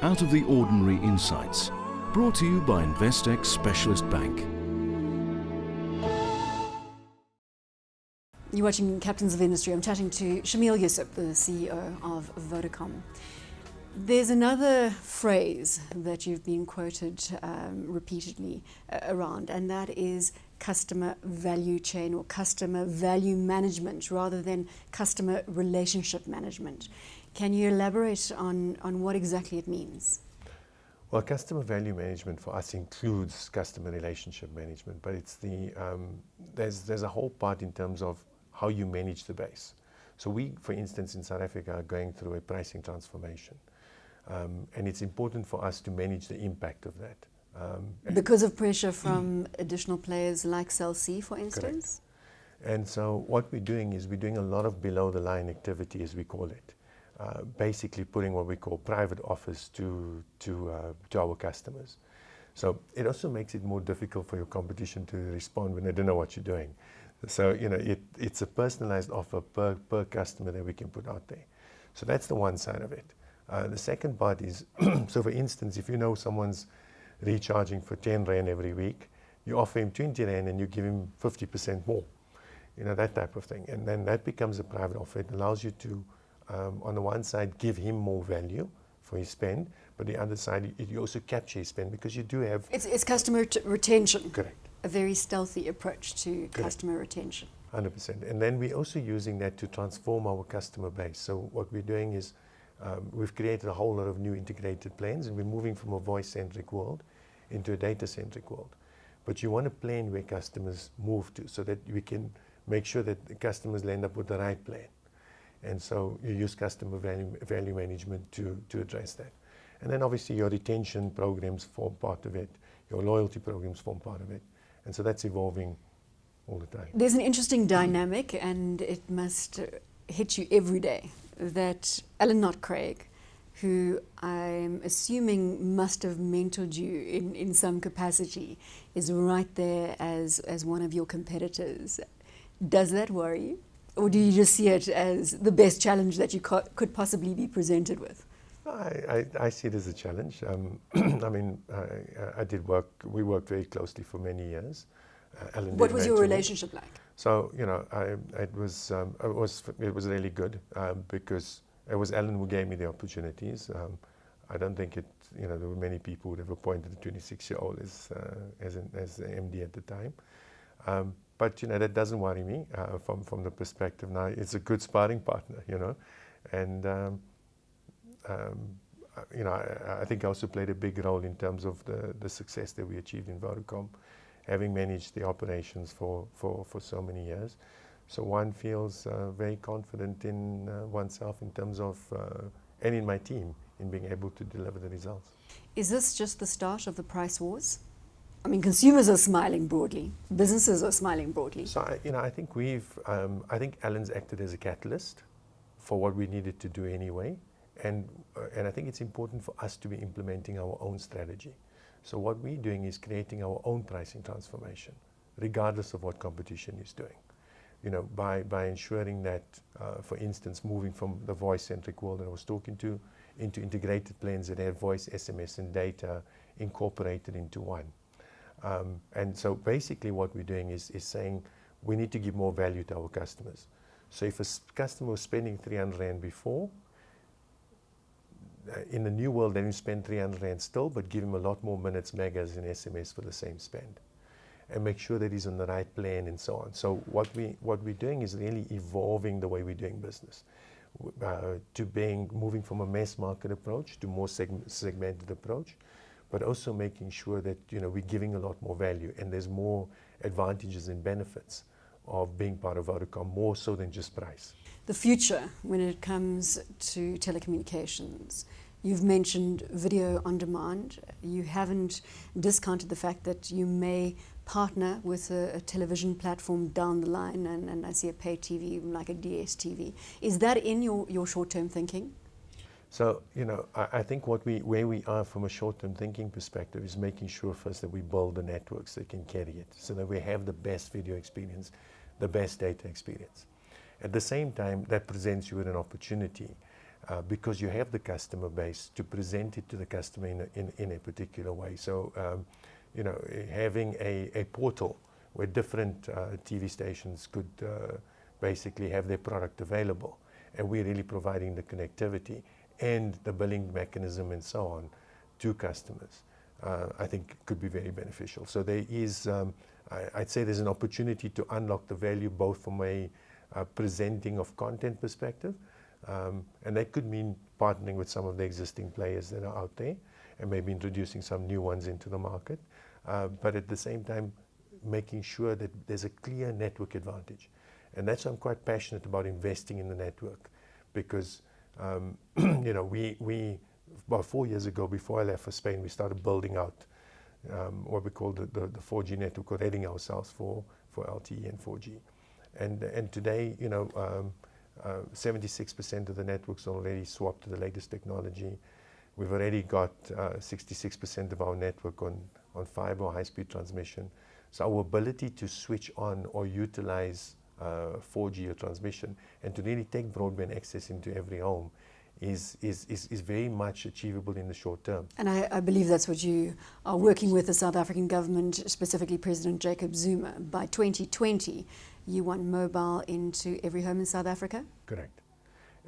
out of the ordinary insights. Brought to you by Investec Specialist Bank. You're watching Captains of Industry. I'm chatting to Shameel Joosub, the CEO of Vodacom. There's another phrase that you've been quoted repeatedly around, and that is customer value chain or customer value management rather than customer relationship management. Can you elaborate on what exactly it means? Well, customer value management for us includes customer relationship management, but it's there's a whole part in terms of how you manage the base. So we, for instance, in South Africa are going through a pricing transformation. And it's important for us to manage the impact of that. Because of pressure from additional players like Cell C, for instance? Correct. And so what we're doing is we're doing a lot of below the line activity, as we call it. Basically putting what we call private offers to our customers. So it also makes it more difficult for your competition to respond when they don't know what you're doing. So, you know, it's a personalized offer per customer that we can put out there. So that's the one side of it. The second part is, so for instance, if you know someone's recharging for 10 Rand every week, you offer him 20 Rand and you give him 50% more. You know, that type of thing. And then that becomes a private offer. It allows you to, on the one side, give him more value for his spend, but the other side, you also capture his spend because you do have... It's customer retention. Correct. A very stealthy approach to customer retention. 100%. And then we're also using that to transform our customer base. So what we're doing is we've created a whole lot of new integrated plans, and we're moving from a voice-centric world into a data-centric world. But you want a plan where customers move to so that we can make sure that the customers end up with the right plan. And so you use customer value management to address that. And then obviously your retention programs form part of it, your loyalty programs form part of it. And so that's evolving all the time. There's an interesting dynamic, and it must hit you every day, that Alan, not Craig, who I'm assuming must have mentored you in some capacity, is right there as one of your competitors. Does that worry you? Or do you just see it as the best challenge that you could possibly be presented with? I see it as a challenge. I mean, we worked very closely for many years. Alan, what was your relationship like? So, you know, it was really good because it was Alan who gave me the opportunities. I don't think there were many people who would have appointed a 26-year-old as the MD at the time. But, you know, that doesn't worry me from the perspective now. It's a good sparring partner, you know. And, you know, I think I also played a big role in terms of the success that we achieved in Vodacom, having managed the operations for so many years. So one feels very confident in oneself in terms of, and in my team, in being able to deliver the results. Is this just the start of the price wars? I mean, consumers are smiling broadly, businesses are smiling broadly. So, I think I think Alan's acted as a catalyst for what we needed to do anyway. And I think it's important for us to be implementing our own strategy. So what we're doing is creating our own pricing transformation, regardless of what competition is doing. You know, by ensuring that, for instance, moving from the voice-centric world that I was talking to, into integrated plans that have voice, SMS, and data incorporated into one. And so basically what we're doing is saying we need to give more value to our customers. So if a customer was spending 300 Rand before, in the new world, then you spend 300 Rand still, but give him a lot more minutes, megas, and SMS for the same spend. And make sure that he's on the right plan and so on. So what we're doing is really evolving the way we're doing business. Moving from a mass market approach to more segmented approach, but also making sure that, you know, we're giving a lot more value and there's more advantages and benefits of being part of Vodacom, more so than just price. The future, when it comes to telecommunications, you've mentioned video on demand. You haven't discounted the fact that you may partner with a television platform down the line, and I see a pay TV like a DSTV. Is that in your short-term thinking? So, you know, I think where we are from a short-term thinking perspective is making sure first that we build the networks that can carry it, so that we have the best video experience, the best data experience. At the same time, that presents you with an opportunity because you have the customer base to present it to the customer in a particular way. So, you know, having a portal where different TV stations could basically have their product available, and we're really providing the connectivity and the billing mechanism and so on to customers, I think could be very beneficial. So there is, I'd say there's an opportunity to unlock the value both from a presenting of content perspective, and that could mean partnering with some of the existing players that are out there and maybe introducing some new ones into the market, but at the same time making sure that there's a clear network advantage. And that's why I'm quite passionate about investing in the network, because you know, we about 4 years ago, before I left for Spain, we started building out what we call the 4G network, or readying ourselves for LTE and 4G. And today, you know, 76% of the networks are already swapped to the latest technology. We've already got 66% of our network on fiber or high-speed transmission. So our ability to switch on or utilize 4G or transmission and to really take broadband access into every home is very much achievable in the short term. And I believe that's what you are working with the South African government, specifically President Jacob Zuma. By 2020, you want mobile into every home in South Africa? Correct.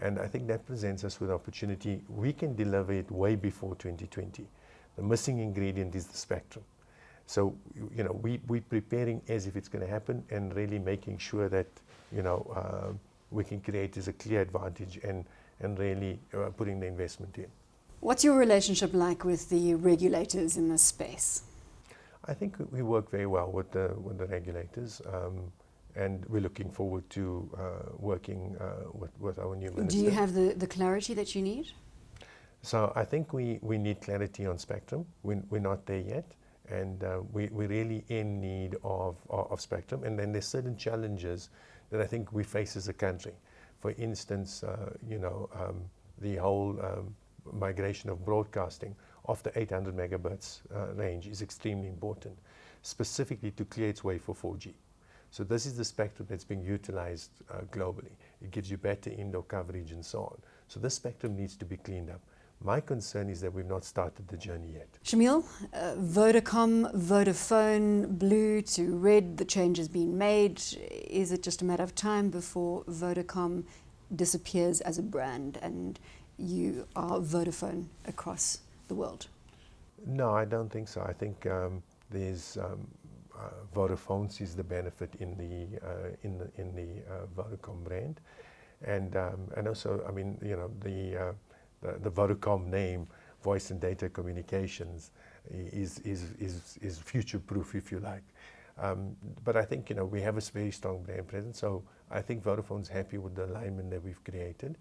And I think that presents us with opportunity. We can deliver it way before 2020. The missing ingredient is the spectrum. So, you know, we're preparing as if it's going to happen, and really making sure that, you know, we can create as a clear advantage and really putting the investment in. What's your relationship like with the regulators in this space? I think we work very well with the regulators, and we're looking forward to working with our new minister. Do you have the clarity that you need? So I think we need clarity on spectrum. We're not there yet. And we're really in need of spectrum. And then there's certain challenges that I think we face as a country. For instance, you know, the whole migration of broadcasting off the 800 megahertz range is extremely important, specifically to clear its way for 4G. So this is the spectrum that's being utilized globally. It gives you better indoor coverage and so on. So this spectrum needs to be cleaned up. My concern is that we've not started the journey yet. Shameel, Vodacom, Vodafone, blue to red, the change has been made. Is it just a matter of time before Vodacom disappears as a brand and you are Vodafone across the world? No, I don't think so. I think there's Vodafone sees the benefit in the Vodacom brand, and also, I mean, you know, the Vodacom name, voice and data communications, is future-proof, if you like. But I think, you know, we have a very strong brand presence, so I think Vodafone's happy with the alignment that we've created.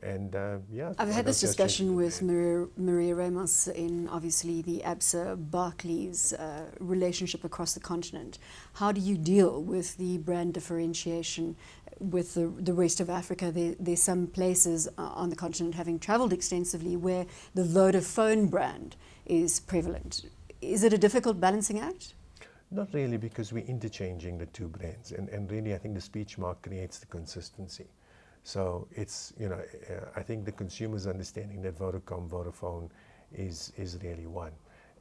And yeah, I've had this discussion with Maria Ramos in obviously the ABSA-Barclays relationship across the continent. How do you deal with the brand differentiation with the rest of Africa? There's some places on the continent, having traveled extensively, where the Vodafone brand is prevalent. Is it a difficult balancing act? Not really, because we're interchanging the two brands, and really I think the speech mark creates the consistency. So it's, you know, I think the consumer's understanding that Vodafone is really one.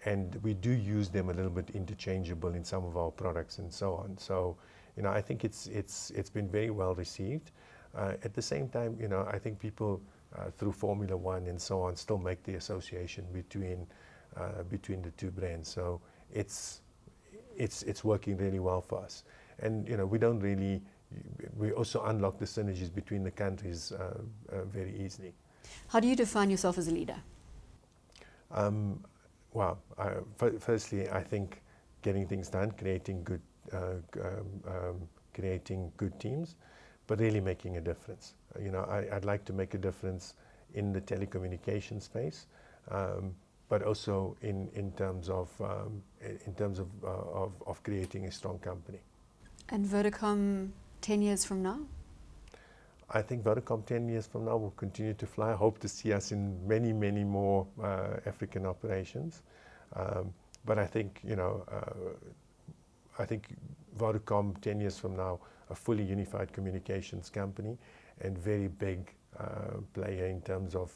And we do use them a little bit interchangeable in some of our products and so on. So, you know, I think it's been very well received. At the same time, you know, I think people through Formula One and so on still make the association between the two brands. So it's working really well for us. And, you know, we also unlock the synergies between the countries very easily. How do you define yourself as a leader? Well, firstly, I think getting things done, creating good teams, but really making a difference. You know, I'd like to make a difference in the telecommunications space, but also in terms of creating a strong company. And Vodacom 10 years from now? I think Vodacom 10 years from now will continue to fly. I hope to see us in many, many more African operations. But I think, you know, I think Vodacom 10 years from now, a fully unified communications company and very big player in terms of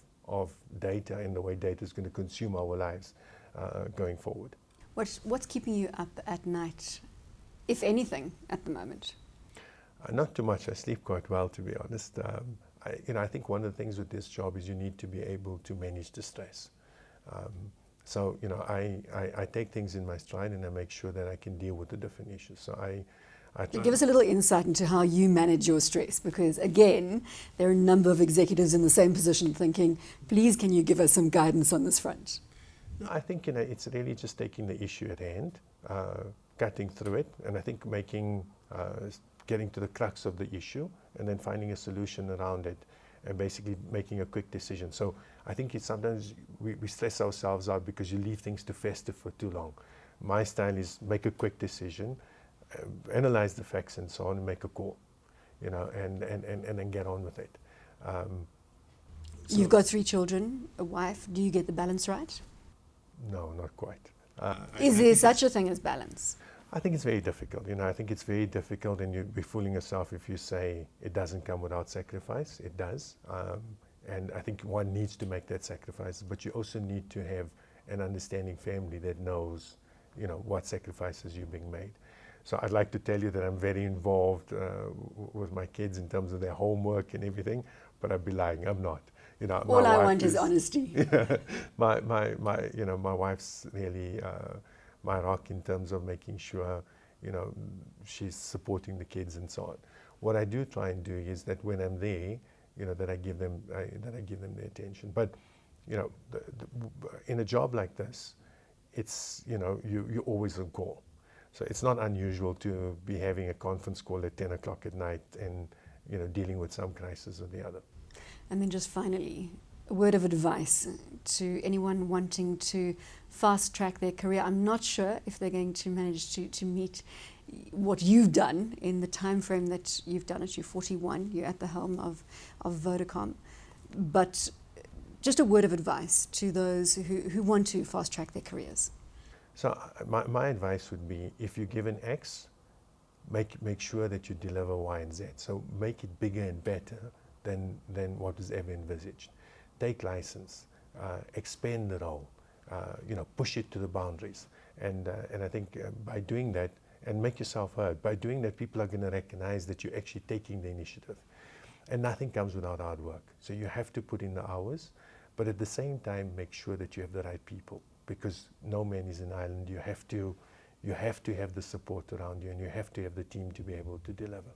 data and the way data is going to consume our lives going forward. What's keeping you up at night, if anything, at the moment? Not too much. I sleep quite well, to be honest. I think one of the things with this job is you need to be able to manage the stress. So, I take things in my stride and I make sure that I can deal with the different issues. So Give us a little insight into how you manage your stress, because again, there are a number of executives in the same position thinking, please can you give us some guidance on this front? No, I think it's really just taking the issue at hand, cutting through it, and I think getting to the crux of the issue and then finding a solution around it and basically making a quick decision. So I think sometimes we stress ourselves out because you leave things to fester for too long. My style is make a quick decision, analyze the facts and so on, and make a call, and then get on with it. You've got 3 children, a wife. Do you get the balance right? No, not quite. Is there such a thing as balance? I think it's very difficult. I think it's very difficult, and you'd be fooling yourself if you say it doesn't come without sacrifice. It does. And I think one needs to make that sacrifice, but you also need to have an understanding family that knows, what sacrifices you're being made. So I'd like to tell you that I'm very involved with my kids in terms of their homework and everything, but I'd be lying. I'm not. All I want is honesty. My wife's really my rock in terms of making sure, she's supporting the kids and so on. What I do try and do is that when I'm there, that I give them the attention. But, in a job like this, it's, you're always on call. So it's not unusual to be having a conference call at 10 o'clock at night and, dealing with some crisis or the other. And then just finally, a word of advice to anyone wanting to fast track their career. I'm not sure if they're going to manage to meet what you've done in the time frame that you've done it. You're 41, you're at the helm of Vodacom. But just a word of advice to those who want to fast track their careers. So my advice would be, if you're given X, make sure that you deliver Y and Z. So make it bigger and better than what was ever envisaged. Take license, expand the role, push it to the boundaries. And I think by doing that, and make yourself heard, by doing that, people are going to recognize that you're actually taking the initiative. And nothing comes without hard work. So you have to put in the hours, but at the same time, make sure that you have the right people, because no man is an island. You have to have the support around you, and you have to have the team to be able to deliver.